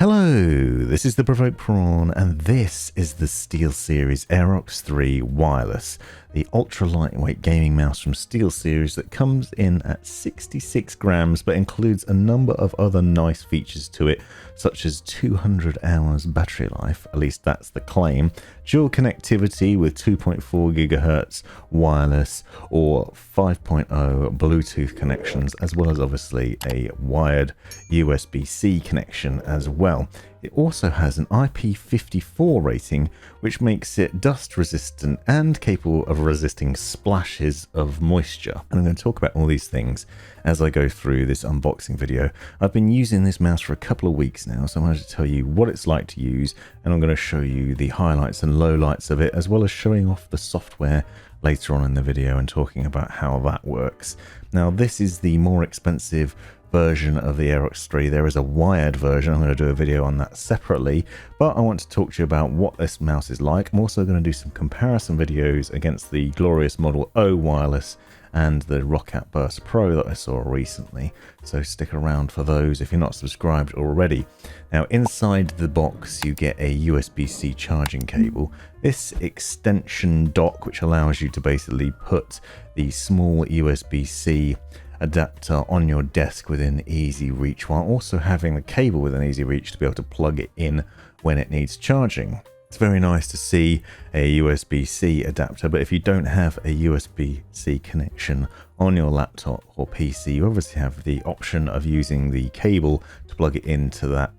Hello, this is the Provoked Prawn, and this is the SteelSeries Aerox 3 Wireless, the ultra lightweight gaming mouse from SteelSeries that comes in at 66 grams but includes a number of other nice features to it, such as 200 hours battery life, at least that's the claim, dual connectivity with 2.4 gigahertz wireless or 5.0 Bluetooth connections, as well as obviously a wired USB-C connection as well. It also has an IP54 rating, which makes it dust resistant and capable of resisting splashes of moisture. And I'm going to talk about all these things as I go through this unboxing video. I've been using this mouse for a couple of weeks now, so I'm going to tell you what it's like to use, and I'm going to show you the highlights and lowlights of it, as well as showing off the software later on in the video and talking about how that works. Now, this is the more expensive version of the Aerox 3. There is a wired version. I'm going to do a video on that separately, but I want to talk to you about what this mouse is like. I'm also going to do some comparison videos against the glorious Model O wireless and the Roccat Burst Pro that I saw recently, so stick around for those if you're not subscribed already. Now, inside the box you get a USB-C charging cable, this extension dock which allows you to basically put the small USB-C adapter on your desk within easy reach, while also having the cable within easy reach to be able to plug it in when it needs charging. It's very nice to see a USB-C adapter, but if you don't have a USB-C connection on your laptop or PC, you obviously have the option of using the cable to plug it into that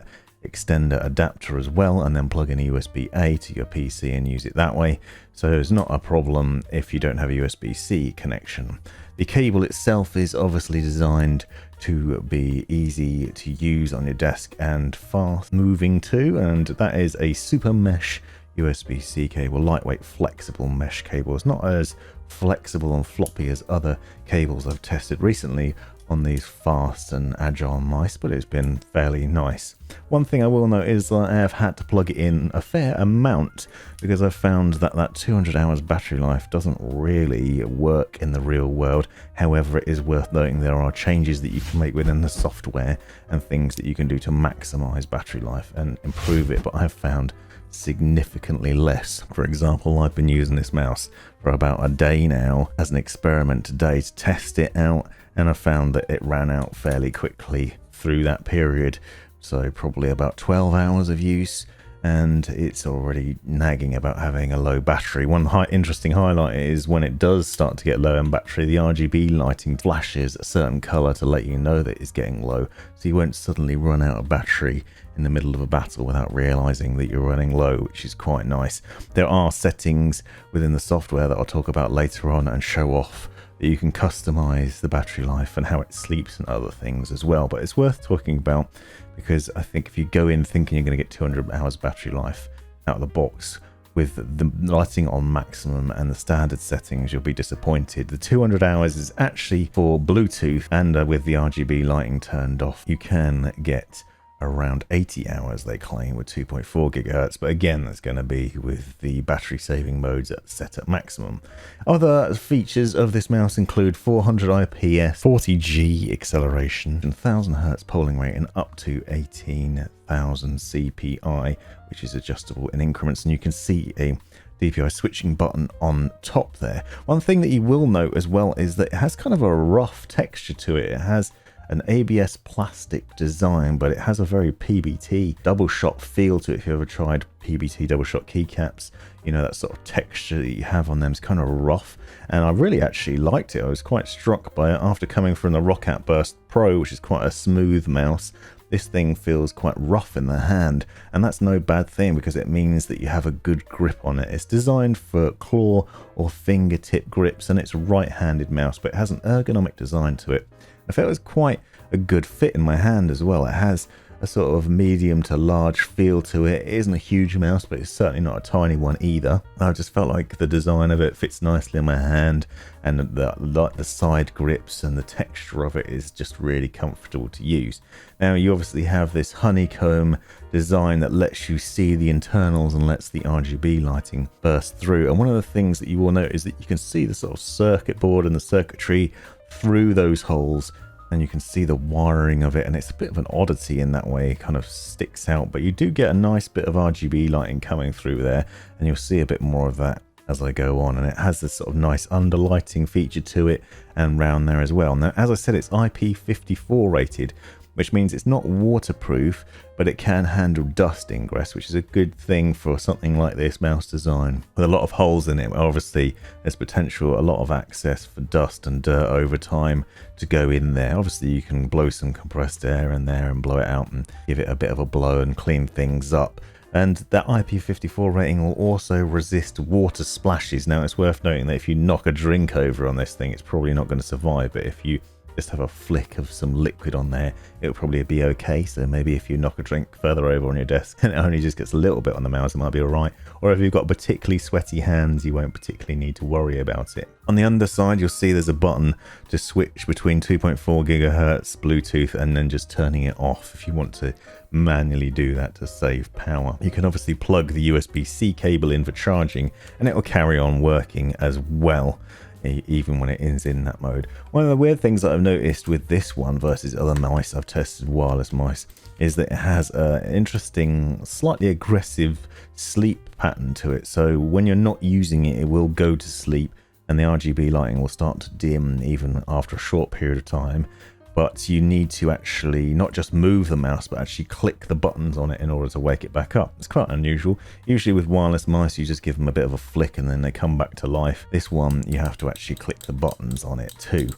extender adapter as well, and then plug in USB-A to your PC and use it that way. So it's not a problem if you don't have a USB-C connection. The cable itself is obviously designed to be easy to use on your desk and fast moving too, and that is a super mesh USB-C cable, lightweight flexible mesh cable. It's not as flexible and floppy as other cables I've tested recently on these fast and agile mice, but it's been fairly nice. One thing I will note is that I have had to plug it in a fair amount because I've found that that 200 hours battery life doesn't really work in the real world. However, it is worth noting there are changes that you can make within the software and things that you can do to maximize battery life and improve it, but I have found significantly less. For example, I've been using this mouse for about a day now as an experiment today to test it out, and I found that it ran out fairly quickly through that period, so probably about 12 hours of use, and it's already nagging about having a low battery. One interesting highlight is when it does start to get low in battery, the RGB lighting flashes a certain color to let you know that it's getting low, so you won't suddenly run out of battery in the middle of a battle without realizing that you're running low, which is quite nice. There are settings within the software that I'll talk about later on and show off that you can customize the battery life and how it sleeps and other things as well, but it's worth talking about because I think if you go in thinking you're going to get 200 hours battery life out of the box with the lighting on maximum and the standard settings, you'll be disappointed. The 200 hours is actually for Bluetooth, and with the RGB lighting turned off you can get around 80 hours, they claim, with 2.4 gigahertz, but again that's going to be with the battery saving modes set at maximum. Other features of this mouse include 400 IPS 40G acceleration, 1000 Hz polling rate, and up to 18,000 CPI, which is adjustable in increments, and you can see a DPI switching button on top there. One thing that you will note as well is that it has kind of a rough texture to it. It has an ABS plastic design, but it has a very PBT double shot feel to it. If you ever tried PBT double shot keycaps, you know that sort of texture that you have on them is kind of rough, and I really actually liked it. I was quite struck by it after coming from the Roccat Burst Pro, which is quite a smooth mouse. This thing feels quite rough in the hand, and that's no bad thing because it means that you have a good grip on it. It's designed for claw or fingertip grips, and it's a right-handed mouse, but it has an ergonomic design to it. I felt it was quite a good fit in my hand as well. It has a sort of medium to large feel to it. It isn't a huge mouse, but it's certainly not a tiny one either. I just felt like the design of it fits nicely in my hand, and the side grips and the texture of it is just really comfortable to use. Now, you obviously have this honeycomb design that lets you see the internals and lets the RGB lighting burst through. And one of the things that you will note is that you can see the sort of circuit board and the circuitry through those holes and you can see the wiring of it, and it's a bit of an oddity in that way. It kind of sticks out, but you do get a nice bit of RGB lighting coming through there, and you'll see a bit more of that as I go on. And it has this sort of nice underlighting feature to it and round there as well. Now, as I said, it's IP54 rated, which means it's not waterproof, but it can handle dust ingress, which is a good thing for something like this mouse design. With a lot of holes in it, obviously there's potential a lot of access for dust and dirt over time to go in there. Obviously you can blow some compressed air in there and blow it out and give it a bit of a blow and clean things up. And that IP54 rating will also resist water splashes. Now, it's worth noting that if you knock a drink over on this thing, it's probably not going to survive, but if you just have a flick of some liquid on there, it'll probably be okay. So maybe if you knock a drink further over on your desk and it only just gets a little bit on the mouse, it might be alright. Or if you've got particularly sweaty hands, you won't particularly need to worry about it. On the underside, you'll see there's a button to switch between 2.4 gigahertz Bluetooth and then just turning it off if you want to manually do that to save power. You can obviously plug the USB-C cable in for charging, and it will carry on working as well, even when it is in that mode. One of the weird things that I've noticed with this one versus other mice I've tested, wireless mice, is that it has an interesting, slightly aggressive sleep pattern to it. So when you're not using it, it will go to sleep, and the RGB lighting will start to dim even after a short period of time. But you need to actually not just move the mouse, but actually click the buttons on it in order to wake it back up. It's quite unusual. Usually with wireless mice, you just give them a bit of a flick and then they come back to life. This one, you have to actually click the buttons on it too.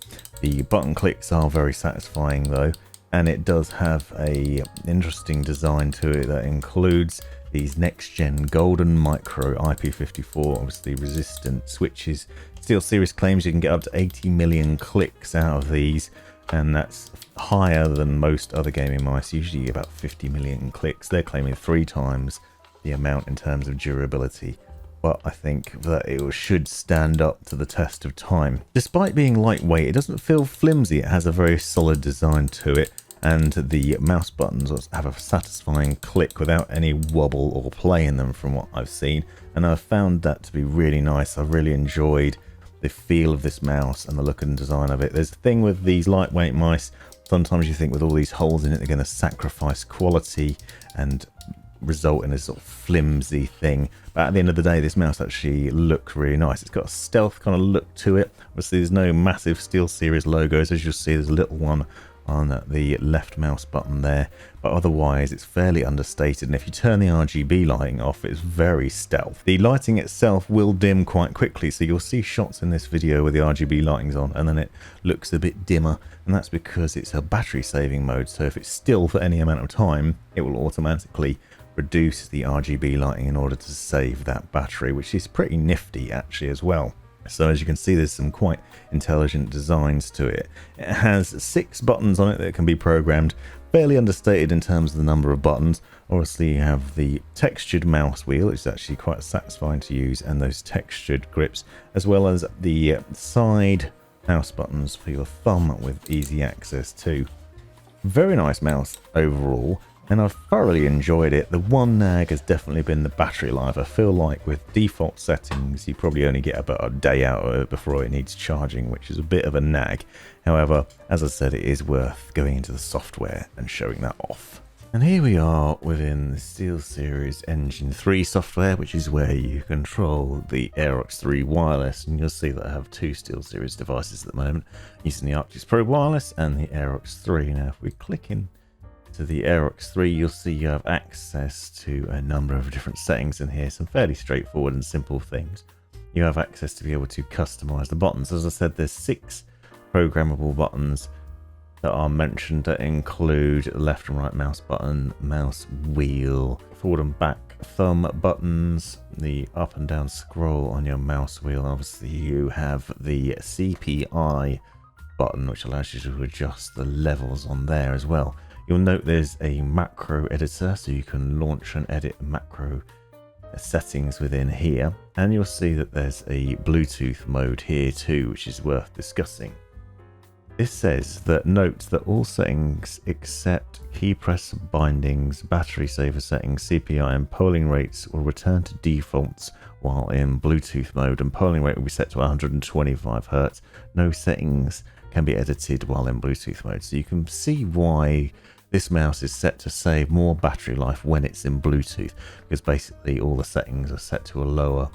The button clicks are very satisfying though, and it does have a interesting design to it that includes these next-gen golden micro IP54, obviously resistant switches. SteelSeries claims you can get up to 80 million clicks out of these, and that's higher than most other gaming mice, usually about 50 million clicks. They're claiming 3 times the amount in terms of durability, but I think that it should stand up to the test of time. Despite being lightweight, it doesn't feel flimsy. It has a very solid design to it, and the mouse buttons have a satisfying click without any wobble or play in them from what I've seen, and I've found that to be really nice. I've really enjoyed the feel of this mouse and the look and design of it. There's a thing with these lightweight mice, sometimes you think with all these holes in it, they're going to sacrifice quality and result in a sort of flimsy thing. But at the end of the day, this mouse actually looks really nice. It's got a stealth kind of look to it. Obviously, there's no massive SteelSeries logos. As you'll see, there's a little one on the left mouse button there, but otherwise it's fairly understated, and if you turn the RGB lighting off, it's very stealth. The lighting itself will dim quite quickly, so you'll see shots in this video where the RGB lighting's on and then it looks a bit dimmer, and that's because it's a battery saving mode. So if it's still for any amount of time, it will automatically reduce the RGB lighting in order to save that battery, which is pretty nifty actually as well. So as you can see, there's some quite intelligent designs to it. It has 6 buttons on it that can be programmed, fairly understated in terms of the number of buttons. Obviously you have the textured mouse wheel, which is actually quite satisfying to use, and those textured grips, as well as the side mouse buttons for your thumb with easy access too. Very nice mouse overall, and I've thoroughly enjoyed it. The one nag has definitely been the battery life. I feel like with default settings, you probably only get about a day out of it before it needs charging, which is a bit of a nag. However, as I said, it is worth going into the software and showing that off. And here we are within the SteelSeries Engine 3 software, which is where you control the Aerox 3 wireless, and you'll see that I have 2 SteelSeries devices at the moment, using the Arctis Pro wireless and the Aerox 3. Now if we click in to the Aerox 3, you'll see you have access to a number of different settings in here, some fairly straightforward and simple things. You have access to be able to customize the buttons. As I said, there's 6 programmable buttons that are mentioned that include left and right mouse button, mouse wheel, forward and back thumb buttons, the up and down scroll on your mouse wheel. Obviously you have the CPI button, which allows you to adjust the levels on there as well. You'll note there's a macro editor, so you can launch and edit macro settings within here, and you'll see that there's a Bluetooth mode here too, which is worth discussing. This says that note that all settings except key press bindings, battery saver settings, CPI and polling rates will return to defaults while in Bluetooth mode, and polling rate will be set to 125 Hz. No settings can be edited while in Bluetooth mode. So you can see why this mouse is set to save more battery life when it's in Bluetooth, because basically all the settings are set to a lower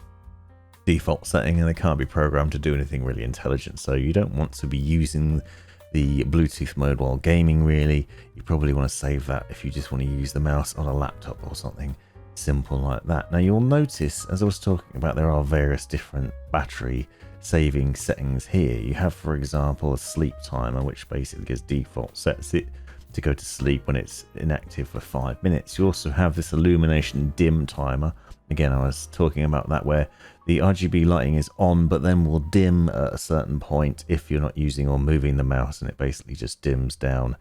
default setting and they can't be programmed to do anything really intelligent. So you don't want to be using the Bluetooth mode while gaming really. You probably want to save that if you just want to use the mouse on a laptop or something simple like that. Now you'll notice, as I was talking about, there are various different battery saving settings here. You have, for example, a sleep timer, which basically gives default sets it to go to sleep when it's inactive for 5 minutes. You also have this illumination dim timer. Again, I was talking about that, where the RGB lighting is on but then will dim at a certain point if you're not using or moving the mouse, and it basically just dims down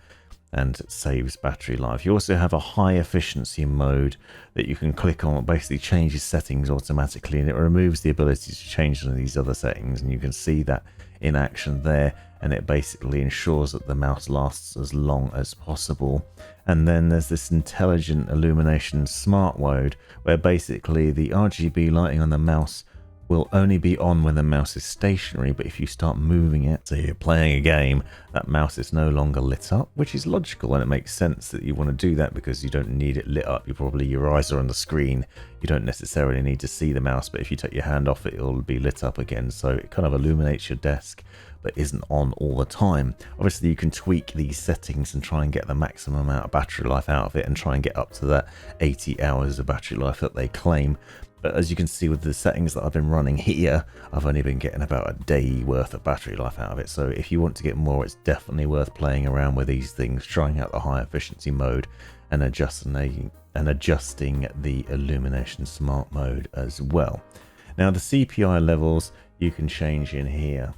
and saves battery life. You also have a high efficiency mode that you can click on. It basically changes settings automatically, and it removes the ability to change any of these other settings, and you can see that in action there, and it basically ensures that the mouse lasts as long as possible. And then there's this intelligent illumination smart mode, where basically the RGB lighting on the mouse will only be on when the mouse is stationary, but if you start moving it, so you're playing a game, that mouse is no longer lit up, which is logical, and it makes sense that you want to do that because you don't need it lit up. Your eyes are on the screen, you don't necessarily need to see the mouse, but if you take your hand off it, it'll be lit up again. So it kind of illuminates your desk but isn't on all the time. Obviously you can tweak these settings and try and get the maximum amount of battery life out of it and try and get up to that 80 hours of battery life that they claim. But as you can see with the settings that I've been running here, I've only been getting about a day worth of battery life out of it. So if you want to get more, it's definitely worth playing around with these things, trying out the high efficiency mode and adjusting the illumination smart mode as well. Now the CPI levels you can change in here.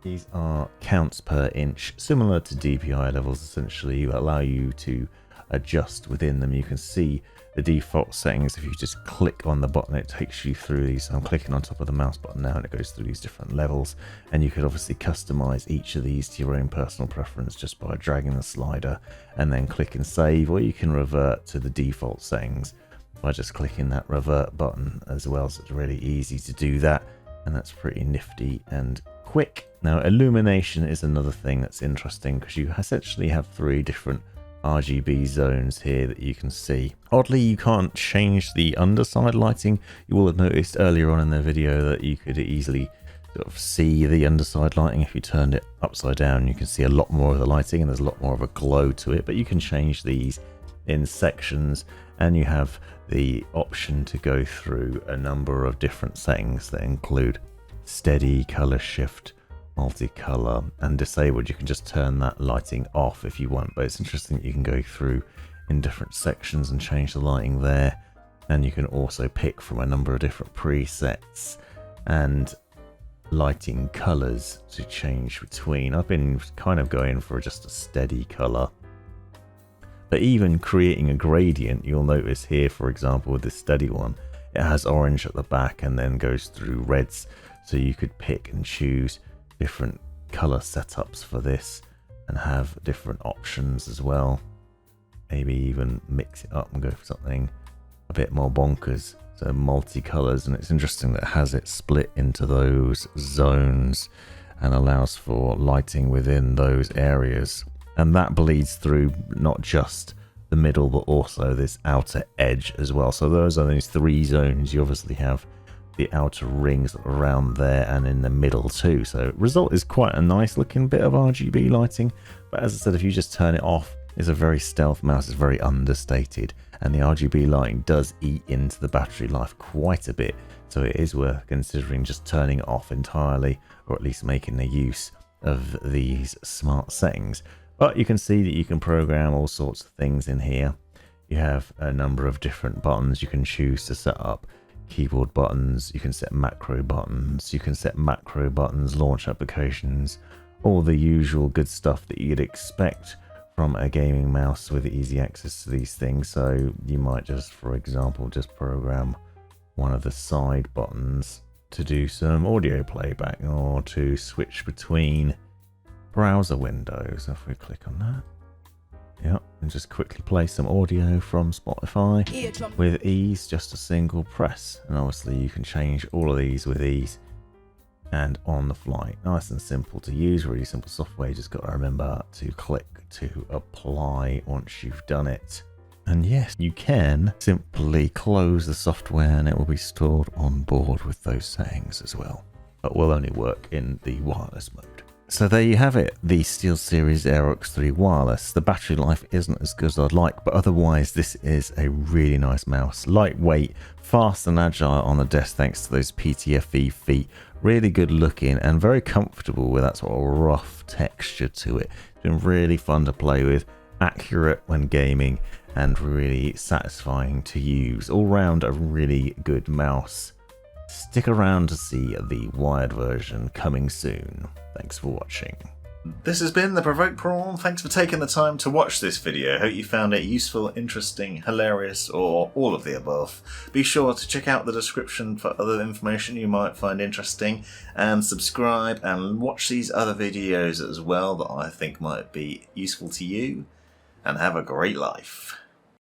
These are counts per inch, similar to DPI levels. Essentially allow you to adjust within them. You can see the default settings. If you just click on the button, it takes you through these. So I'm clicking on top of the mouse button now, and it goes through these different levels, and you could obviously customize each of these to your own personal preference just by dragging the slider and then click and save, or you can revert to the default settings by just clicking that revert button as well. So it's really easy to do that, and that's pretty nifty and quick. Now illumination is another thing that's interesting, because you essentially have 3 different RGB zones here that you can see. Oddly, you can't change the underside lighting. You will have noticed earlier on in the video that you could easily sort of see the underside lighting. If you turned it upside down, you can see a lot more of the lighting and there's a lot more of a glow to it, but you can change these in sections, and you have the option to go through a number of different settings that include steady, color shift, multicolor, and disabled. You can just turn that lighting off if you want, but it's interesting that you can go through in different sections and change the lighting there, and you can also pick from a number of different presets and lighting colors to change between. I've been kind of going for just a steady color, but even creating a gradient, you'll notice here, for example, with this steady one, it has orange at the back and then goes through reds, so you could pick and choose different color setups for this and have different options as well. Maybe even mix it up and go for something a bit more bonkers, so multicolors. And it's interesting that it has it split into those zones and allows for lighting within those areas, and that bleeds through not just the middle but also this outer edge as well. So those are these 3 zones. You obviously have the outer rings around there and in the middle too. So result is quite a nice looking bit of RGB lighting, but as I said, if you just turn it off, it's a very stealth mouse. It's very understated, and the RGB lighting does eat into the battery life quite a bit, so it is worth considering just turning it off entirely, or at least making the use of these smart settings. But you can see that you can program all sorts of things in here. You have a number of different buttons you can choose to set up. Keyboard buttons, you can set macro buttons, launch applications, all the usual good stuff that you'd expect from a gaming mouse with easy access to these things. So you might just, for example, just program one of the side buttons to do some audio playback or to switch between browser windows. If we click on that, yeah, and just quickly play some audio from Spotify with ease, just a single press. And obviously you can change all of these with ease and on the fly. Nice and simple to use, really simple software. You just got to remember to click to apply once you've done it. And yes, you can simply close the software and it will be stored on board with those settings as well, but will only work in the wireless mode. So there you have it, the SteelSeries Aerox 3 wireless. The battery life isn't as good as I'd like, but otherwise this is a really nice mouse. Lightweight, fast and agile on the desk thanks to those PTFE feet. Really good looking and very comfortable with that sort of rough texture to it. It's been really fun to play with, accurate when gaming, and really satisfying to use. All round a really good mouse. Stick around to see the wired version coming soon. Thanks for watching. This has been the Provoked Prawn. Thanks for taking the time to watch this video. Hope you found it useful, interesting, hilarious, or all of the above. Be sure to check out the description for other information you might find interesting, and subscribe and watch these other videos as well that I think might be useful to you, and have a great life.